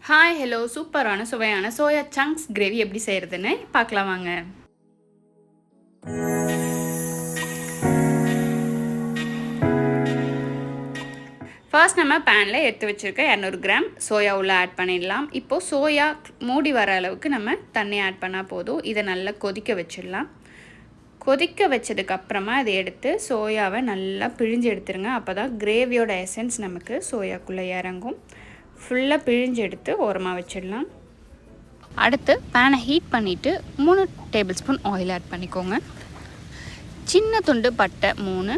Hi hello சூப்பரான சுவையான soya chunks gravy எப்படி செய்கிறதுன்னு பார்க்கலாம் வாங்க. ஃபர்ஸ்ட் நம்ம பேனில் எடுத்து வச்சுருக்க 200 கிராம் சோயா உள்ள ஆட் பண்ணிடலாம். இப்போது சோயா மூடி வர அளவுக்கு நம்ம தண்ணி ஆட் பண்ணால் போதும். இதை நல்லா கொதிக்க வச்சிடலாம். கொதிக்க வச்சதுக்கப்புறமா இதை எடுத்து சோயாவை நல்லா பிழிஞ்சு எடுத்துருங்க. அப்போ தான் கிரேவியோட எசன்ஸ் நமக்கு சோயாக்குள்ளே இறங்கும். ஃபுல்லாக பிழிஞ்சு எடுத்து ஓரமாக வச்சிடலாம். அடுத்து பேனை ஹீட் பண்ணிவிட்டு 3 டேபிள் ஸ்பூன் ஆயில் ஆட் பண்ணிக்கோங்க. சின்ன துண்டு பட்டை 3,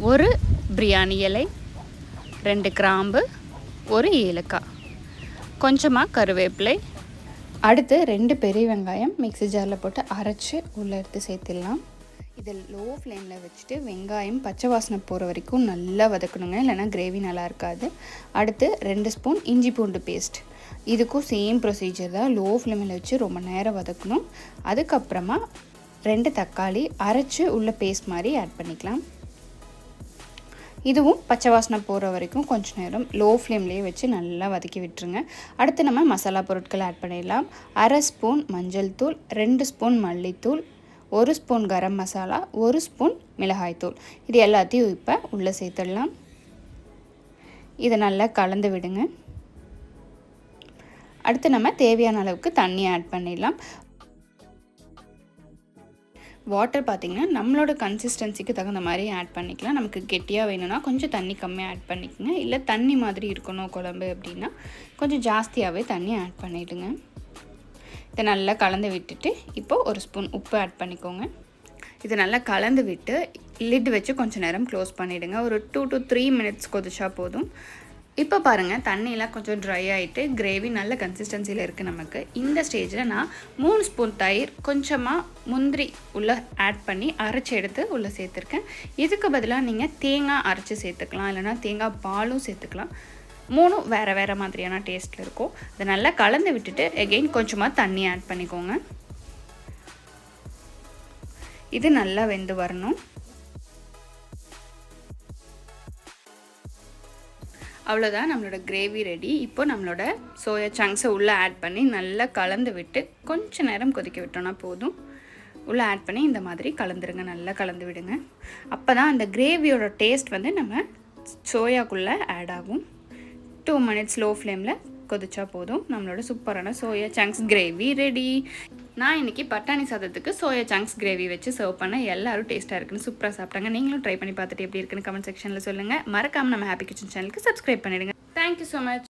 ஒரு பிரியாணி இலை, 2 கிராம்பு, ஒரு ஏலக்காய், கொஞ்சமாக கருவேப்பிலை. அடுத்து 2 பெரிய வெங்காயம் மிக்ஸி ஜாரில் போட்டு அரைச்சி உள்ளே எடுத்து சேர்த்துடலாம். இதை லோ ஃப்ளேமில் வச்சுட்டு வெங்காயம் பச்சை வாசனை போகிற வரைக்கும் நல்லா வதக்கணுங்க, இல்லைனா கிரேவி நல்லா இருக்காது. அடுத்து 2 ஸ்பூன் இஞ்சி பூண்டு பேஸ்ட். இதுக்கும் சேம் ப்ரொசீஜர் தான். லோ ஃப்ளேமில் வச்சு ரொம்ப நேரம் வதக்கணும். அதுக்கப்புறமா 2 தக்காளி அரைச்சி உள்ள பேஸ்ட் மாதிரி ஆட் பண்ணிக்கலாம். இதுவும் பச்சை வாசனை போகிற வரைக்கும் கொஞ்சம் நேரம் லோ ஃப்ளேம்லேயே வச்சு நல்லா வதக்கி விட்டுருங்க. அடுத்து நம்ம மசாலா பொருட்கள் ஆட் பண்ணிடலாம். 1/2 ஸ்பூன் மஞ்சள் தூள், 2 ஸ்பூன் மல்லித்தூள், 1 ஸ்பூன் கரம் மசாலா, 1 ஸ்பூன் மிளகாய்த்தூள். இது எல்லாத்தையும் இப்போ உள்ளே சேர்த்துடலாம். இதை நல்லா கலந்து விடுங்க. அடுத்து நம்ம தேவையான அளவுக்கு தண்ணி ஆட் பண்ணிடலாம். வாட்டர் பார்த்திங்கன்னா நம்மளோட கன்சிஸ்டன்சிக்கு தகுந்த மாதிரி ஆட் பண்ணிக்கலாம். நமக்கு கெட்டியாக வேணும்னா கொஞ்சம் தண்ணி கம்மியாக ஆட் பண்ணிக்கோங்க. இல்லை தண்ணி மாதிரி இருக்கணும் குழம்பு அப்படின்னா கொஞ்சம் ஜாஸ்தியாகவே தண்ணி ஆட் பண்ணிவிடுங்க. இதை நல்லா கலந்து விட்டுட்டு இப்போது 1 ஸ்பூன் உப்பு ஆட் பண்ணிக்கோங்க. இதை நல்லா கலந்து விட்டு லிட் வச்சு கொஞ்சம் நேரம் க்ளோஸ் பண்ணிவிடுங்க. ஒரு 2 to 3 மினிட்ஸ் கொதிச்சா போதும். இப்போ பாருங்கள், தண்ணியெலாம் கொஞ்சம் ட்ரை ஆகிட்டு கிரேவி நல்ல கன்சிஸ்டன்சியில் இருக்குது நமக்கு. இந்த ஸ்டேஜில் நான் 3 ஸ்பூன் தயிர், கொஞ்சமாக முந்திரி உள்ளே ஆட் பண்ணி அரைச்சி எடுத்து உள்ளே சேர்த்துருக்கேன். இதுக்கு பதிலாக நீங்கள் தேங்காய் அரைச்சி சேர்த்துக்கலாம், இல்லைனா தேங்காய் பாலும் சேர்த்துக்கலாம். 3 வேறு மாதிரியான டேஸ்ட்டில் இருக்கும். அதை நல்லா கலந்து விட்டுட்டு எகெயின் கொஞ்சமாக தண்ணி ஆட் பண்ணிக்கோங்க. இது நல்லா வெந்து வரணும். அவ்வளோதான், நம்மளோட கிரேவி ரெடி. இப்போ நம்மளோட சோயா சங்க்ஸை உள்ளே ஆட் பண்ணி நல்லா கலந்து விட்டு கொஞ்சம் நேரம் கொதிக்க விட்டோன்னா போதும். உள்ளே ஆட் பண்ணி இந்த மாதிரி கலந்துருங்க, நல்லா கலந்து விடுங்க. அப்போ தான் அந்த கிரேவியோட டேஸ்ட் வந்து நம்ம சோயாக்குள்ளே ஆட் ஆகும். 2 மினிட்ஸ் லோ ஃப்ளேமில் கொதிச்சா போதும். நம்மளோட சூப்பரான சோயா சங்க்ஸ் கிரேவி ரெடி. நான் இன்றைக்கி பட்டாணி சாதத்துக்கு சோயா சங்க்ஸ் கிரேவி வச்சு சர்வ் பண்ண எல்லாரும் டேஸ்ட்டாக இருக்குன்னு சூப்பராக சாப்பிட்டாங்க. நீங்களும் ட்ரை பண்ணி பார்த்துட்டு எப்படி இருக்குன்னு கமெண்ட் செக்ஷனில் சொல்லுங்கள். மறக்காமல் நம்ம ஹாப்பி கிச்சன் சேனலுக்கு சப்ஸ்கிரைப் பண்ணிடுங்க. Thank you so much.